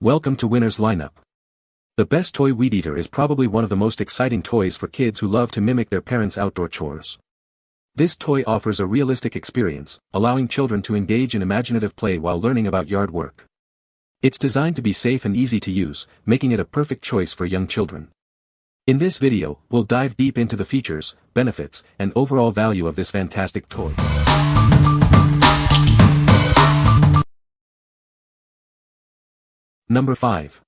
Welcome to Winner's Lineup. The best Toy Weedeater is probably one of the most exciting toys for kids who love to mimic their parents' outdoor chores. This toy offers a realistic experience, allowing children to engage in imaginative play while learning about yard work. It's designed to be safe and easy to use, making it a perfect choice for young children. In this video, we'll dive deep into the features, benefits, and overall value of this fantastic toy. Number 5.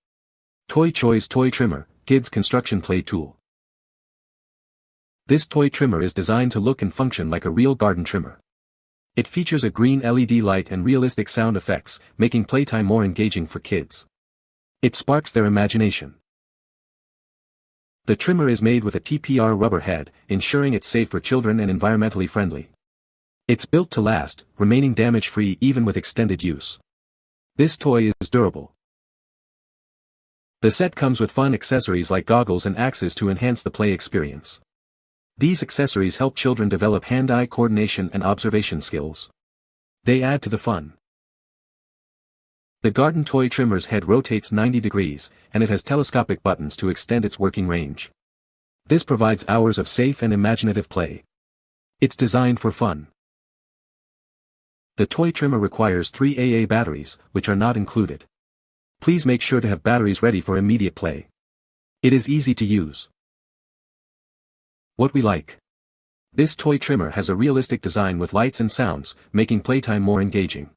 CHOI'S Toy Trimmer, Kids Construction Play Tool. This toy trimmer is designed to look and function like a real garden trimmer. It features a green LED light and realistic sound effects, making playtime more engaging for kids. It sparks their imagination. The trimmer is made with a TPR rubber head, ensuring it's safe for children and environmentally friendly. It's built to last, remaining damage-free even with extended use. This toy is durable. The set comes with fun accessories like goggles and axes to enhance the play experience. These accessories help children develop hand-eye coordination and observation skills. They add to the fun. The garden toy trimmer's head rotates 90 degrees, and it has telescopic buttons to extend its working range. This provides hours of safe and imaginative play. It's designed for fun. The toy trimmer requires 3 AA batteries, which are not included. Please make sure to have batteries ready for immediate play. It is easy to use. What we like. This toy trimmer has a realistic design with lights and sounds, making playtime more engaging.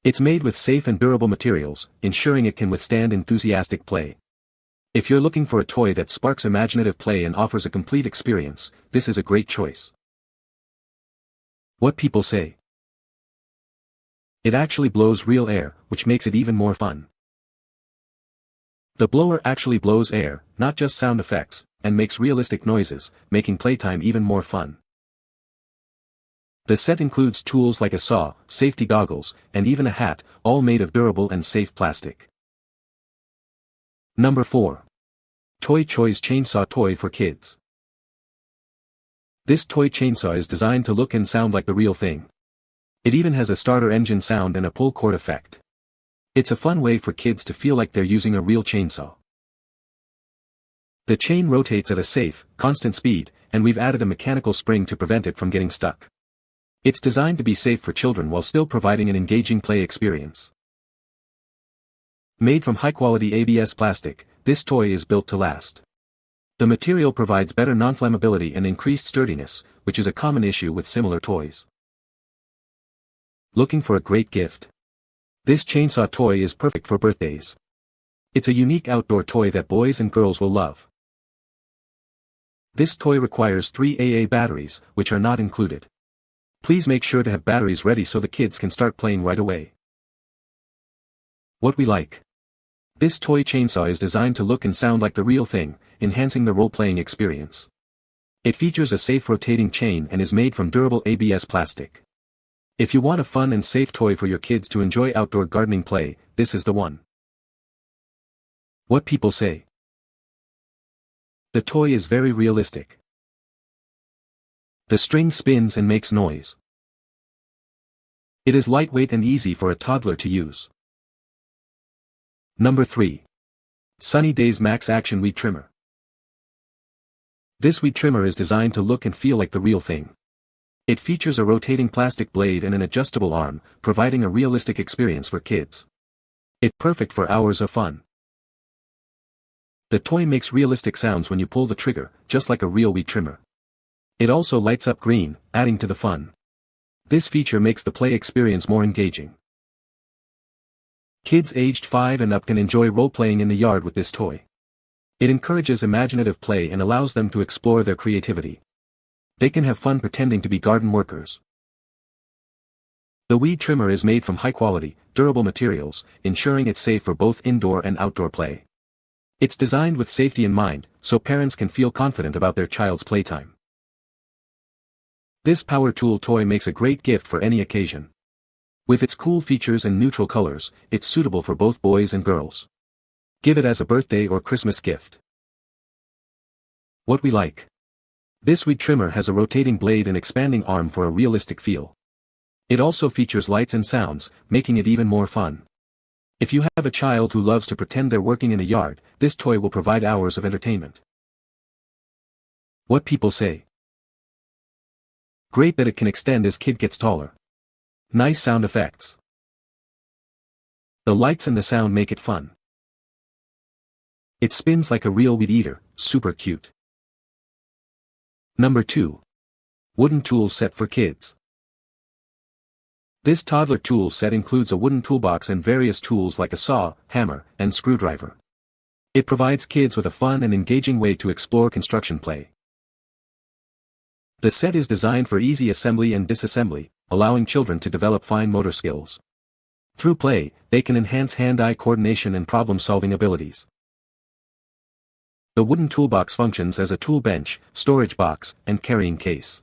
It's made with safe and durable materials, ensuring it can withstand enthusiastic play. If you're looking for a toy that sparks imaginative play and offers a complete experience, this is a great choice. What people say. It actually blows real air, which makes it even more fun. The blower actually blows air, not just sound effects, and makes realistic noises, making playtime even more fun. The set includes tools like a saw, safety goggles, and even a hat, all made of durable and safe plastic. Number 4. CHOI'S Chainsaw Toy for Kids. This toy chainsaw is designed to look and sound like the real thing. It even has a starter engine sound and a pull cord effect. It's a fun way for kids to feel like they're using a real chainsaw. The chain rotates at a safe, constant speed, and we've added a mechanical spring to prevent it from getting stuck. It's designed to be safe for children while still providing an engaging play experience. Made from high-quality ABS plastic, this toy is built to last. The material provides better non-flammability and increased sturdiness, which is a common issue with similar toys. Looking for a great gift? This chainsaw toy is perfect for birthdays. It's a unique outdoor toy that boys and girls will love. This toy requires 3 AA batteries, which are not included. Please make sure to have batteries ready so the kids can start playing right away. What we like. This toy chainsaw is designed to look and sound like the real thing, enhancing the role-playing experience. It features a safe rotating chain and is made from durable ABS plastic. If you want a fun and safe toy for your kids to enjoy outdoor gardening play, this is the one. What people say. The toy is very realistic. The string spins and makes noise. It is lightweight and easy for a toddler to use. Number 3. Sunny Days Maxx Action Weed Trimmer. This weed trimmer is designed to look and feel like the real thing. It features a rotating plastic blade and an adjustable arm, providing a realistic experience for kids. It's perfect for hours of fun. The toy makes realistic sounds when you pull the trigger, just like a real weed trimmer. It also lights up green, adding to the fun. This feature makes the play experience more engaging. Kids aged 5 and up can enjoy role-playing in the yard with this toy. It encourages imaginative play and allows them to explore their creativity. They can have fun pretending to be garden workers. The weed trimmer is made from high-quality, durable materials, ensuring it's safe for both indoor and outdoor play. It's designed with safety in mind, so parents can feel confident about their child's playtime. This power tool toy makes a great gift for any occasion. With its cool features and neutral colors, it's suitable for both boys and girls. Give it as a birthday or Christmas gift. What we like. This weed trimmer has a rotating blade and expanding arm for a realistic feel. It also features lights and sounds, making it even more fun. If you have a child who loves to pretend they're working in a yard, this toy will provide hours of entertainment. What people say. Great that it can extend as kid gets taller. Nice sound effects. The lights and the sound make it fun. It spins like a real weed eater, super cute. Number 2. Wooden tool set for kids. This toddler tool set includes a wooden toolbox and various tools like a saw, hammer, and screwdriver. It provides kids with a fun and engaging way to explore construction play. The set is designed for easy assembly and disassembly, allowing children to develop fine motor skills. Through play, they can enhance hand-eye coordination and problem-solving abilities. The wooden toolbox functions as a tool bench, storage box, and carrying case.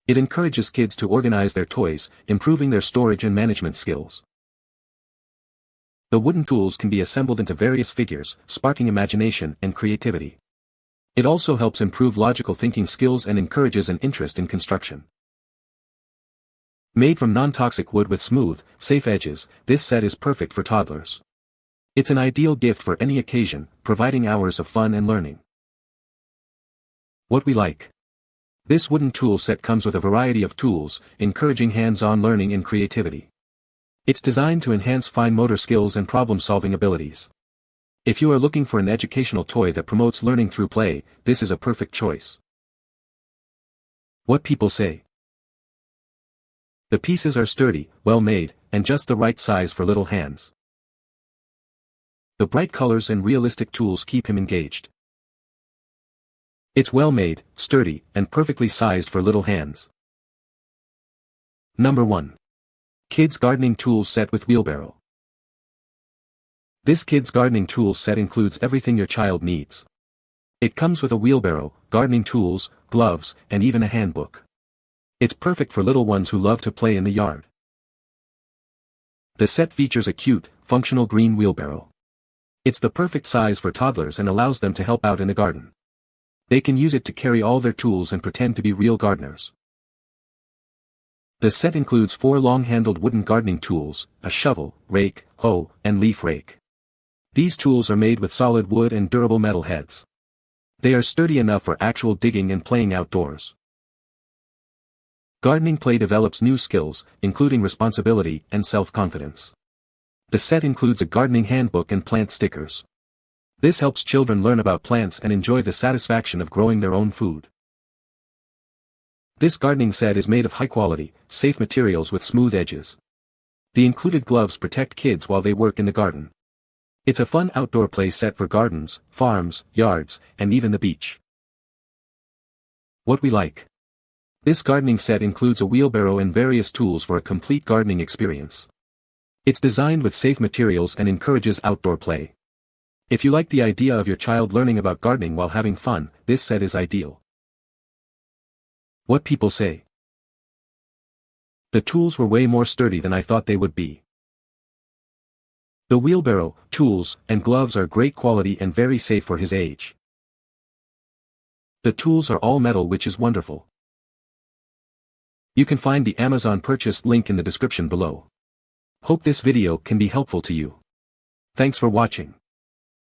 It encourages kids to organize their toys, improving their storage and management skills. The wooden tools can be assembled into various figures, sparking imagination and creativity. It also helps improve logical thinking skills and encourages an interest in construction. Made from non-toxic wood with smooth, safe edges, this set is perfect for toddlers. It's an ideal gift for any occasion, providing hours of fun and learning. What we like. This wooden tool set comes with a variety of tools, encouraging hands-on learning and creativity. It's designed to enhance fine motor skills and problem-solving abilities. If you are looking for an educational toy that promotes learning through play, this is a perfect choice. What people say. The pieces are sturdy, well-made, and just the right size for little hands. The bright colors and realistic tools keep him engaged. It's well-made, sturdy, and perfectly sized for little hands. Number 1. Kids Gardening Tools Set with Wheelbarrow. This kids gardening tool set includes everything your child needs. It comes with a wheelbarrow, gardening tools, gloves, and even a handbook. It's perfect for little ones who love to play in the yard. The set features a cute, functional green wheelbarrow. It's the perfect size for toddlers and allows them to help out in the garden. They can use it to carry all their tools and pretend to be real gardeners. The set includes 4 long-handled wooden gardening tools, a shovel, rake, hoe, and leaf rake. These tools are made with solid wood and durable metal heads. They are sturdy enough for actual digging and playing outdoors. Gardening play develops new skills, including responsibility and self-confidence. The set includes a gardening handbook and plant stickers. This helps children learn about plants and enjoy the satisfaction of growing their own food. This gardening set is made of high-quality, safe materials with smooth edges. The included gloves protect kids while they work in the garden. It's a fun outdoor play set for gardens, farms, yards, and even the beach. What we like. This gardening set includes a wheelbarrow and various tools for a complete gardening experience. It's designed with safe materials and encourages outdoor play. If you like the idea of your child learning about gardening while having fun, this set is ideal. What people say. The tools were way more sturdy than I thought they would be. The wheelbarrow, tools, and gloves are great quality and very safe for his age. The tools are all metal, which is wonderful. You can find the Amazon purchase link in the description below. Hope this video can be helpful to you. Thanks for watching.